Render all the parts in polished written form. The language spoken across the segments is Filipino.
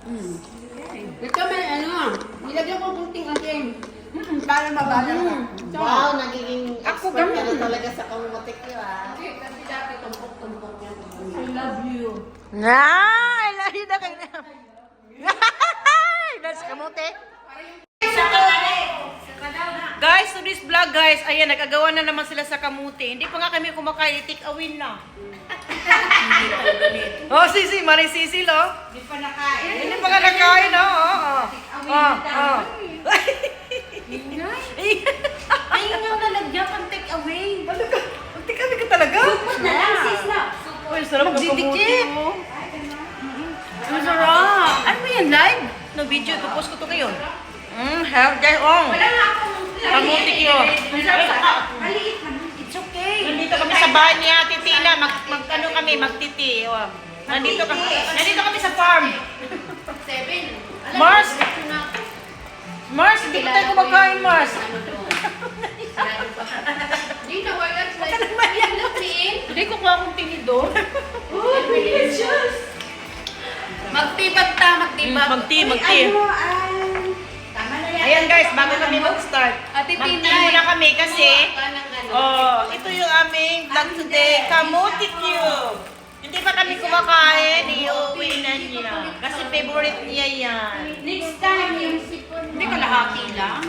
Ito may ano, nilagyan ko kunting asin. Para mabala ka. Wow, nagiging Ako expert ka na ganun. talaga sa kamutik ko ah. Kasi dati tumpok-tumpok yan. I love you. Ay, lahi na kayo na. Nasa kamote. Guys, to this vlog guys, ayan, nagagawa na naman sila sa kamuti. Hindi pa nga kami kumakain, take away na. Oh, sisi, maring sisi, lo. Hindi pa nakain. Hindi pa nga nakain, no? Ayun yung nalagyan pang take away. Take away ka talaga? Na lang, sis na. Uy, sarap ng kamuti Magdidikit. mo. Masarap. Ano ba yan, live? No, video, ipopost ko to ngayon. Have that on. Wala nga akong Kamuti ko. maliit man. It's okay. Nandito kami sa bahay ni Ate Tina, ano kami, magtiti. Oh. Nandito kami sa farm. 7. Mars! Mars, hindi pa tayo kumakain, Mars. Hindi na wala. Latiin. Hindi ko kuha akong tinidor. Oh, delicious. Magtibag ta, magtibag. Magti. Tama na yan. Ayan guys, bago kami mag-start. Ate Magti Tina. muna kami kasi, Ano. ito yung aming vlog today, Kamuti Cube. Hindi pa kami kumakain, iuwi na niya. Kasi favorite niya yan. Next time yung sipon mo. Hindi kalahati lang.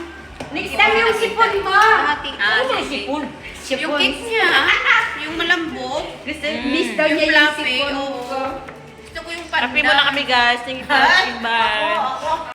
Next time yung sipon mo. Kalahati. Sipon. Yung cake niya, yung malambot. Miss daw niya yung fluffy, sipon oo. ko. Gusto ko yung panda. Happy muna kami guys. Thank you for watching. Bye.